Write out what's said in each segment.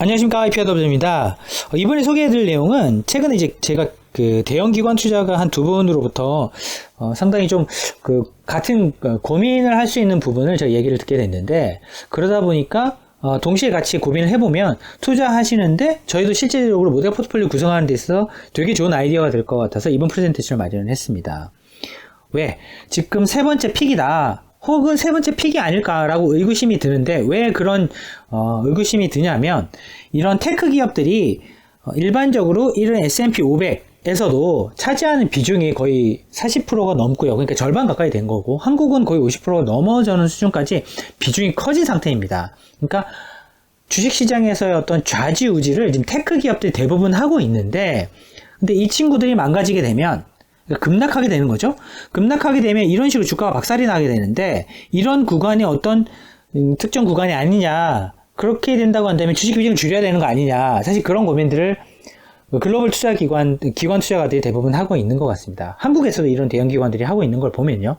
안녕하십니까, IPRW입니다. 이번에 소개해드릴 내용은 최근에 이제 제가 그 대형 기관 투자가 한 두 분으로부터 상당히 좀 같은 고민을 할 수 있는 부분을 제가 얘기를 듣게 됐는데, 그러다 보니까 동시에 같이 고민을 해보면 투자하시는데 저희도 실질적으로 모델 포트폴리오 구성하는 데 있어서 되게 좋은 아이디어가 될 것 같아서 이번 프레젠테이션을 마련을 했습니다. 왜? 지금 세 번째 픽이다, 혹은 세 번째 픽이 아닐까라고 의구심이 드는데, 왜 그런 의구심이 드냐면, 이런 테크 기업들이 일반적으로 이런 S&P 500에서도 차지하는 비중이 거의 40%가 넘고요. 그러니까 절반 가까이 된 거고, 한국은 거의 50%가 넘어서는 수준까지 비중이 커진 상태입니다. 그러니까 주식시장에서의 어떤 좌지우지를 지금 테크 기업들이 대부분 하고 있는데, 근데 이 친구들이 망가지게 되면 급락하게 되는 거죠. 급락하게 되면 이런 식으로 주가가 박살이 나게 되는데, 이런 구간이 어떤 특정 구간이 아니냐, 그렇게 된다고 한다면 주식 비중을 줄여야 되는 거 아니냐, 사실 그런 고민들을 글로벌 기관 투자가들이 대부분 하고 있는 것 같습니다. 한국에서도 이런 대형 기관들이 하고 있는 걸 보면요.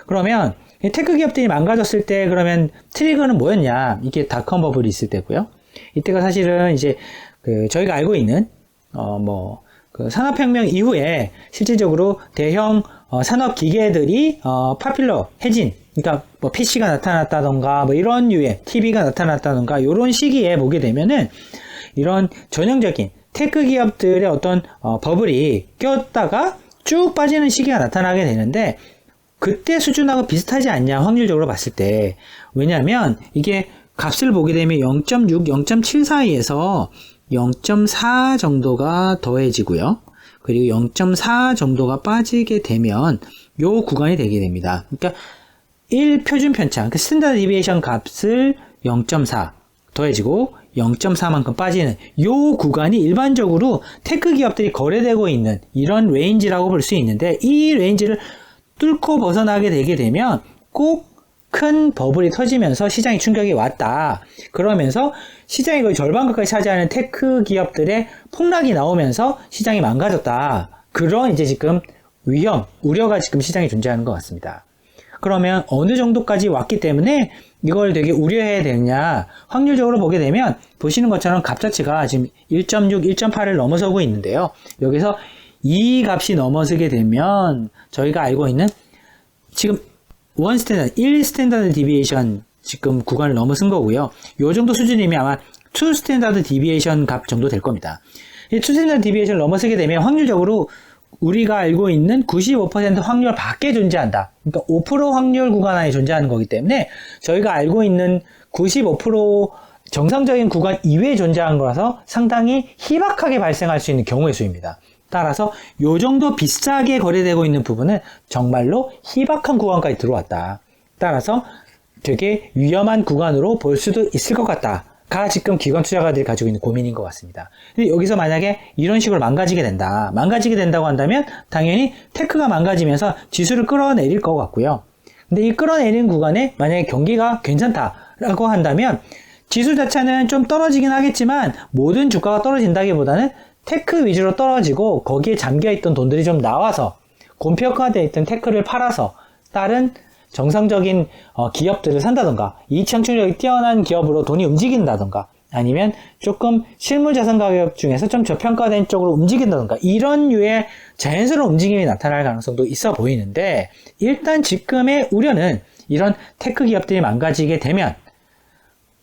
그러면 테크 기업들이 망가졌을 때 그러면 트리거는 뭐였냐? 이게 닷컴 버블이 있을 때고요. 이때가 사실은 이제 저희가 알고 있는 산업혁명 이후에 실질적으로 대형 산업 기계들이 파퓰러해진, 그러니까 뭐 PC가 나타났다던가 뭐 이런 류의 TV가 나타났다던가 이런 시기에 보게 되면은 이런 전형적인 테크 기업들의 어떤 버블이 꼈다가 쭉 빠지는 시기가 나타나게 되는데, 그때 수준하고 비슷하지 않냐, 확률적으로 봤을 때. 왜냐하면 이게 값을 보게 되면 0.6, 0.7 사이에서 0.4 정도가 더해지고요. 그리고 0.4 정도가 빠지게 되면 요 구간이 되게 됩니다. 그러니까 1 표준 편차, 그 스탠다드 디비에이션 값을 0.4 더해지고 0.4만큼 빠지는 요 구간이 일반적으로 테크 기업들이 거래되고 있는 이런 레인지라고 볼 수 있는데, 이 레인지를 뚫고 벗어나게 되게 되면 꼭 큰 버블이 터지면서 시장에 충격이 왔다. 그러면서 시장이 거의 절반 가까이 차지하는 테크 기업들의 폭락이 나오면서 시장이 망가졌다. 그런 이제 지금 우려가 지금 시장에 존재하는 것 같습니다. 그러면 어느 정도까지 왔기 때문에 이걸 되게 우려해야 되느냐, 확률적으로 보게 되면 보시는 것처럼 값 자체가 지금 1.6, 1.8을 넘어서고 있는데요. 여기서 이 값이 넘어서게 되면 저희가 알고 있는 지금 1 스탠다드 디비에이션 지금 구간을 넘어선 거고요. 요 정도 수준이면 아마 2 스탠다드 디비에이션 값 정도 될 겁니다. 이 2 스탠다드 디비에이션을 넘어서게 되면 확률적으로 우리가 알고 있는 95% 확률 밖에 존재한다. 그러니까 5% 확률 구간 안에 존재하는 거기 때문에 저희가 알고 있는 95% 정상적인 구간 이외에 존재하는 거라서 상당히 희박하게 발생할 수 있는 경우의 수입니다. 따라서 요 정도 비싸게 거래되고 있는 부분은 정말로 희박한 구간까지 들어왔다. 따라서 되게 위험한 구간으로 볼 수도 있을 것 같다가 지금 기관 투자가들이 가지고 있는 고민인 것 같습니다. 근데 여기서 만약에 이런 식으로 망가지게 된다고 한다면 당연히 테크가 망가지면서 지수를 끌어내릴 것 같고요. 근데 이 끌어내린 구간에 만약에 경기가 괜찮다라고 한다면 지수 자체는 좀 떨어지긴 하겠지만 모든 주가가 떨어진다기보다는 테크 위주로 떨어지고 거기에 잠겨있던 돈들이 좀 나와서 고평가되어 있던 테크를 팔아서 다른 정상적인 기업들을 산다던가, 이익 창출력이 뛰어난 기업으로 돈이 움직인다던가, 아니면 조금 실물 자산 가격 중에서 좀 저평가된 쪽으로 움직인다던가, 이런 류의 자연스러운 움직임이 나타날 가능성도 있어 보이는데, 일단 지금의 우려는 이런 테크 기업들이 망가지게 되면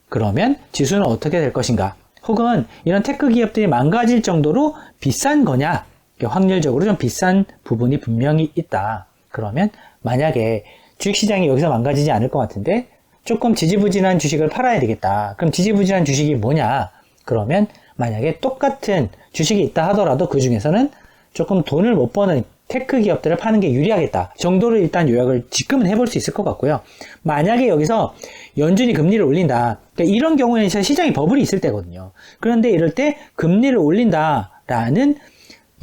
그러면 지수는 어떻게 될 것인가, 혹은 이런 테크 기업들이 망가질 정도로 비싼 거냐, 확률적으로 좀 비싼 부분이 분명히 있다. 그러면 만약에 주식시장이 여기서 망가지지 않을 것 같은데 조금 지지부진한 주식을 팔아야 되겠다. 그럼 지지부진한 주식이 뭐냐? 그러면 만약에 똑같은 주식이 있다 하더라도 그 중에서는 조금 돈을 못 버는 테크 기업들을 파는 게 유리하겠다 정도를 일단 요약을 지금은 해볼 수 있을 것 같고요. 만약에 여기서 연준이 금리를 올린다, 그러니까 이런 경우에는 시장이 버블이 있을 때거든요. 그런데 이럴 때 금리를 올린다라는,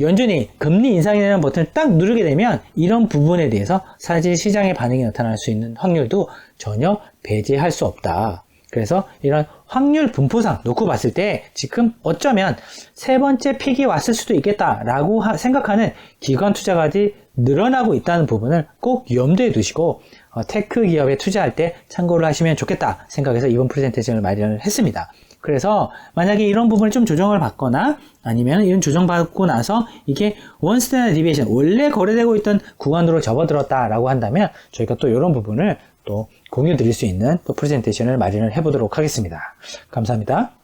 연준이 금리 인상이라는 버튼을 딱 누르게 되면 이런 부분에 대해서 사실 시장의 반응이 나타날 수 있는 확률도 전혀 배제할 수 없다. 그래서 이런 확률 분포상 놓고 봤을 때 지금 어쩌면 세 번째 픽이 왔을 수도 있겠다라고 생각하는 기관 투자가들이 늘어나고 있다는 부분을 꼭 염두에 두시고 테크 기업에 투자할 때 참고를 하시면 좋겠다 생각해서 이번 프레젠테이션을 마련을 했습니다. 그래서 만약에 이런 부분을 좀 조정을 받거나 아니면 이런 조정받고 나서 이게 원스탠다드 디비에이션 원래 거래되고 있던 구간으로 접어들었다라고 한다면 저희가 또 이런 부분을 또 공유 드릴 수 있는 또 프레젠테이션을 마련을 해보도록 하겠습니다. 감사합니다.